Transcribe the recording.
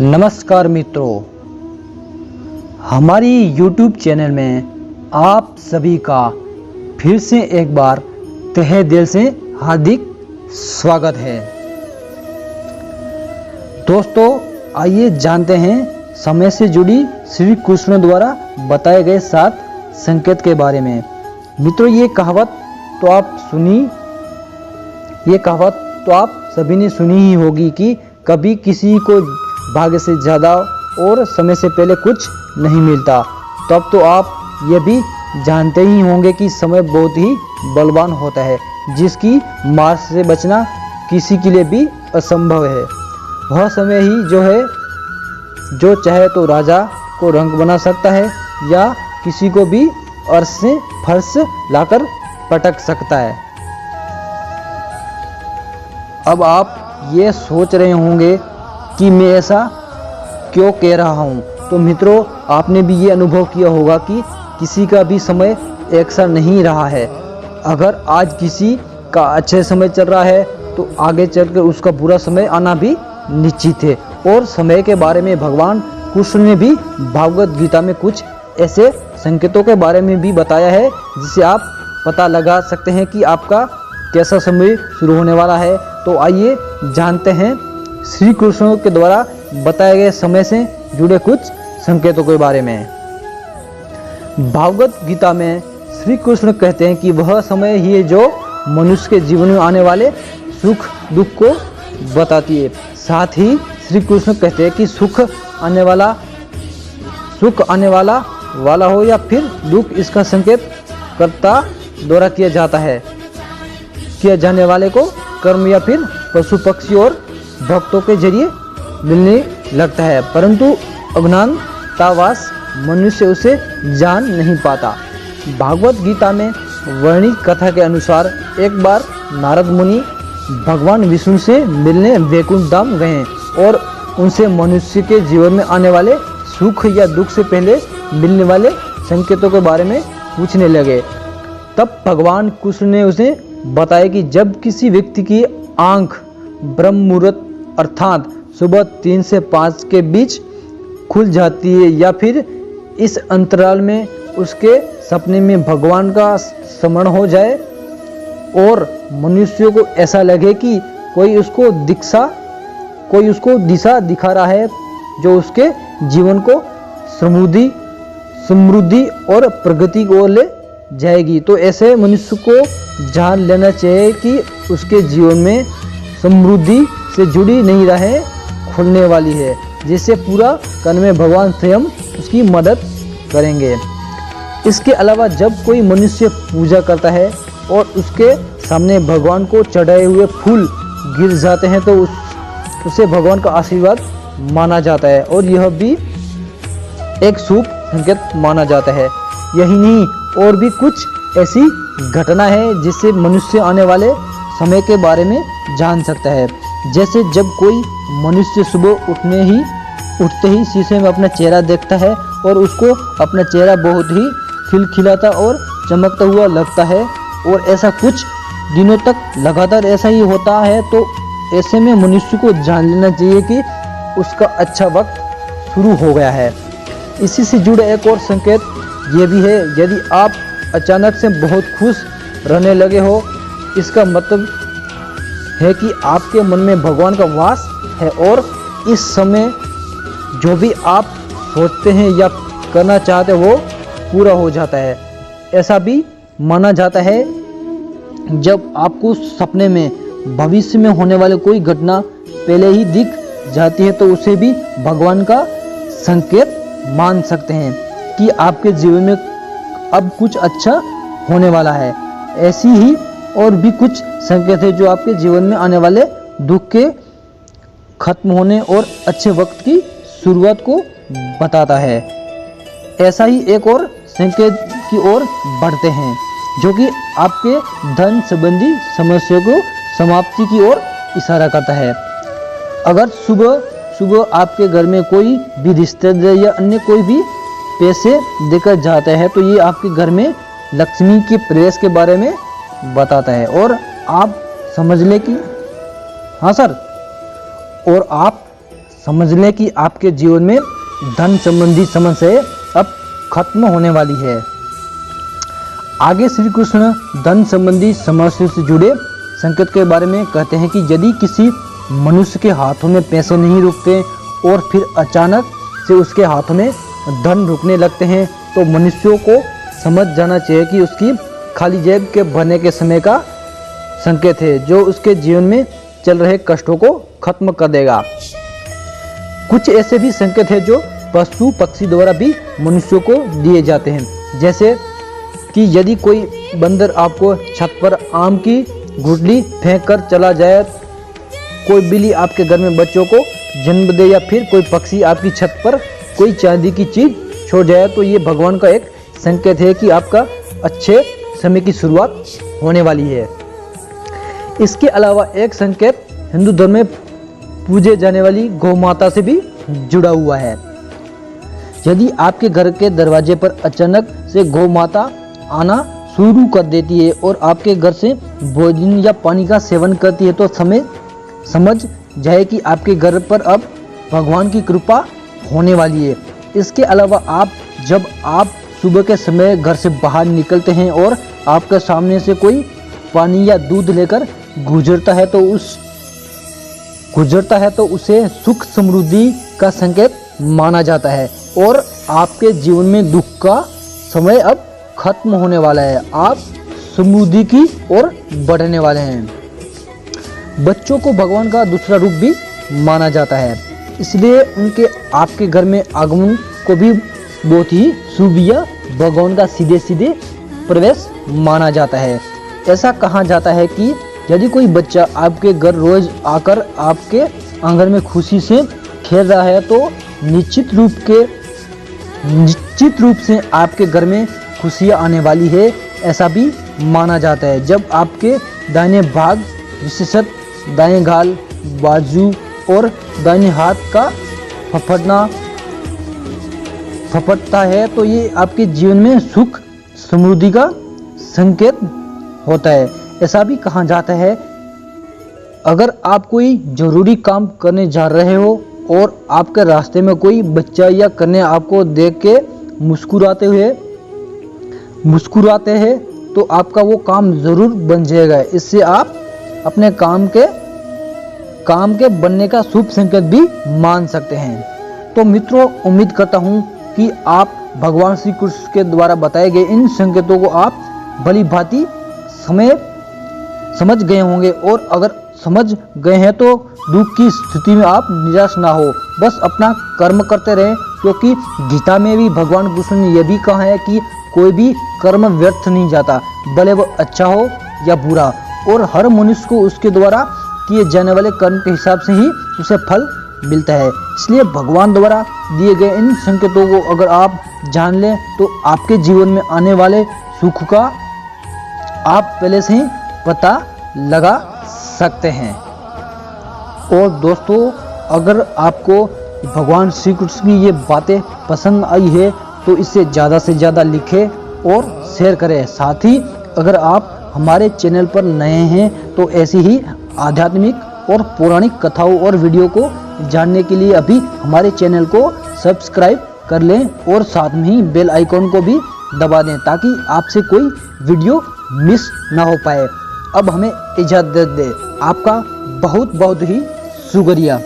नमस्कार मित्रों, हमारी YouTube चैनल में आप सभी का फिर से एक बार तहे दिल से हार्दिक स्वागत है। दोस्तों, आइए जानते हैं समय से जुड़ी श्री कृष्ण द्वारा बताए गए 7 संकेत के बारे में। मित्रों, ये कहावत तो आप सभी ने सुनी ही होगी कि कभी किसी को भाग्य से ज़्यादा और समय से पहले कुछ नहीं मिलता। तब तो आप ये भी जानते ही होंगे कि समय बहुत ही बलवान होता है, जिसकी मार से बचना किसी के लिए भी असंभव है। वह समय ही जो चाहे तो राजा को रंक बना सकता है या किसी को भी अर्श से फर्श लाकर पटक सकता है। अब आप ये सोच रहे होंगे कि मैं ऐसा क्यों कह रहा हूँ। तो मित्रों, आपने भी ये अनुभव किया होगा कि किसी का भी समय एक सा नहीं रहा है। अगर आज किसी का अच्छे समय चल रहा है तो आगे चलकर उसका बुरा समय आना भी निश्चित है। और समय के बारे में भगवान कृष्ण ने भी भागवत गीता में कुछ ऐसे संकेतों के बारे में भी बताया है, जिससे आप पता लगा सकते हैं कि आपका कैसा समय शुरू होने वाला है। तो आइए जानते हैं श्री कृष्ण के द्वारा बताए गए समय से जुड़े कुछ संकेतों के बारे में। भागवत गीता में श्री कृष्ण कहते हैं कि वह समय ही है जो मनुष्य के जीवन में आने वाले सुख दुख को बताती है। साथ ही श्री कृष्ण कहते हैं कि सुख आने वाला हो या फिर दुख, इसका संकेत कर्ता द्वारा किया जाने वाले को कर्म या फिर पशु पक्षी और भक्तों के जरिए मिलने लगता है, परंतु अज्ञानतावश मनुष्य उसे जान नहीं पाता। भागवत गीता में वर्णित कथा के अनुसार एक बार नारद मुनि भगवान विष्णु से मिलने वैकुंठ धाम गए और उनसे मनुष्य के जीवन में आने वाले सुख या दुख से पहले मिलने वाले संकेतों के बारे में पूछने लगे। तब भगवान कृष्ण ने उसे बताया कि जब किसी व्यक्ति की आंख ब्रह्म मुहूर्त अर्थात सुबह 3 से 5 के बीच खुल जाती है या फिर इस अंतराल में उसके सपने में भगवान का स्मरण हो जाए और मनुष्य को ऐसा लगे कि कोई उसको दिशा दिखा रहा है जो उसके जीवन को समृद्धि और प्रगति की ओर ले जाएगी, तो ऐसे मनुष्य को जान लेना चाहिए कि उसके जीवन में समृद्धि से जुड़ी नई राहें खुलने वाली है, जिससे पूरा करने में भगवान स्वयं उसकी मदद करेंगे। इसके अलावा जब कोई मनुष्य पूजा करता है और उसके सामने भगवान को चढ़ाए हुए फूल गिर जाते हैं तो उसे भगवान का आशीर्वाद माना जाता है और यह भी एक शुभ संकेत माना जाता है। यही नहीं, और भी कुछ ऐसी घटना है जिससे मनुष्य आने वाले समय के बारे में जान सकता है। जैसे जब कोई मनुष्य सुबह उठते ही शीशे में अपना चेहरा देखता है और उसको अपना चेहरा बहुत ही खिलखिलाता और चमकता हुआ लगता है और ऐसा कुछ दिनों तक लगातार ऐसा ही होता है, तो ऐसे में मनुष्य को जान लेना चाहिए कि उसका अच्छा वक्त शुरू हो गया है। इसी से जुड़े एक और संकेत ये भी है, यदि आप अचानक से बहुत खुश रहने लगे हो, इसका मतलब है कि आपके मन में भगवान का वास है और इस समय जो भी आप सोचते हैं या करना चाहते हैं वो पूरा हो जाता है। ऐसा भी माना जाता है जब आपको सपने में भविष्य में होने वाले कोई घटना पहले ही दिख जाती है तो उसे भी भगवान का संकेत मान सकते हैं कि आपके जीवन में अब कुछ अच्छा होने वाला है। ऐसी ही और भी कुछ संकेत है जो आपके जीवन में आने वाले दुख के खत्म होने और अच्छे वक्त की शुरुआत को बताता है। ऐसा ही एक और संकेत की ओर बढ़ते हैं जो कि आपके धन संबंधी समस्या को समाप्ति की ओर इशारा करता है। अगर सुबह आपके घर में कोई भी रिश्तेदार या अन्य कोई भी पैसे देकर जाता है तो ये आपके घर में लक्ष्मी के प्रवेश के बारे में बताता है और आप समझ ले कि हाँ सर, और आप समझ लें कि आपके जीवन में धन संबंधी समस्या अब खत्म होने वाली है। आगे श्री कृष्ण धन संबंधी समस्या से जुड़े संकेत के बारे में कहते हैं कि यदि किसी मनुष्य के हाथों में पैसे नहीं रुकते और फिर अचानक से उसके हाथों में धन रुकने लगते हैं तो मनुष्यों को समझ जाना चाहिए कि उसकी खाली जेब के भरने के समय का संकेत है, जो उसके जीवन में चल रहे कष्टों को खत्म कर देगा। कुछ ऐसे भी संकेत हैं जो पशु पक्षी द्वारा भी मनुष्यों को दिए जाते हैं, जैसे कि यदि कोई बंदर आपको छत पर आम की गुठली फेंक कर चला जाए, कोई बिल्ली आपके घर में बच्चों को जन्म दे या फिर कोई पक्षी आपकी छत पर कोई चांदी की चीज छोड़ जाए, तो ये भगवान का एक संकेत है कि आपका अच्छे समय की शुरुआत होने वाली है। इसके अलावा एक संकेत हिंदू धर्म में पूजे जाने वाली गौ माता से भी जुड़ा हुआ है। यदि आपके घर के दरवाजे पर अचानक से गौ माता आना शुरू कर देती है और आपके घर से भोजन या पानी का सेवन करती है, तो समझ जाए कि आपके घर पर अब भगवान की कृपा होने वाली है। इसके अलावा जब आप सुबह के समय घर से बाहर निकलते हैं और आपके सामने से कोई पानी या दूध लेकर गुजरता है तो उसे सुख समृद्धि का संकेत माना जाता है और आपके जीवन में दुख का समय अब खत्म होने वाला है। आप समृद्धि की ओर बढ़ने वाले हैं। बच्चों को भगवान का दूसरा रूप भी माना जाता है, इसलिए उनके आपके घर में आगमन को भी बहुत ही शुभ या भगवान का सीधे प्रवेश माना जाता है। ऐसा कहा जाता है कि यदि कोई बच्चा आपके घर रोज आकर आपके आंगन में खुशी से खेल रहा है, तो निश्चित रूप से आपके घर में खुशियाँ आने वाली है। ऐसा भी माना जाता है जब आपके दाहिने भाग विशेषतः दाएं गाल, बाजू और दाहिने हाथ का फफड़ता है, तो ये आपके जीवन में सुख समृद्धि का संकेत होता है। ऐसा भी कहा जाता है अगर आप कोई जरूरी काम करने जा रहे हो और आपके रास्ते में कोई बच्चा या कन्या आपको देख के मुस्कुराते हैं तो आपका वो काम जरूर बन जाएगा। इससे आप अपने काम के बनने का शुभ संकेत भी मान सकते हैं। तो मित्रों, उम्मीद करता हूँ कि आप भगवान श्री कृष्ण के द्वारा बताए गए इन संकेतों को आप भली भांति समझ गए होंगे, और अगर समझ गए हैं तो दुख की स्थिति में आप निराश ना हो, बस अपना कर्म करते रहें, क्योंकि गीता में भी भगवान कृष्ण ने यह भी कहा है कि कोई भी कर्म व्यर्थ नहीं जाता, भले वो अच्छा हो या बुरा, और हर मनुष्य को उसके द्वारा किए जाने वाले कर्म के हिसाब से ही उसे फल मिलता है। इसलिए भगवान द्वारा दिए गए इन संकेतों को अगर आप जान लें तो आपके जीवन में आने वाले सुख का आप पहले से ही पता लगा सकते हैं। और दोस्तों, अगर आपको भगवान श्री कृष्ण की ये बातें पसंद आई है तो इसे ज़्यादा से ज़्यादा लिखें और शेयर करें। साथ ही अगर आप हमारे चैनल पर नए हैं तो ऐसी ही आध्यात्मिक और पौराणिक कथाओं और वीडियो को जानने के लिए अभी हमारे चैनल को सब्सक्राइब कर लें और साथ में ही बेल आइकॉन को भी दबा दें ताकि आपसे कोई वीडियो मिस ना हो पाए। अब हमें इजाज़त दें। आपका बहुत बहुत ही शुक्रिया।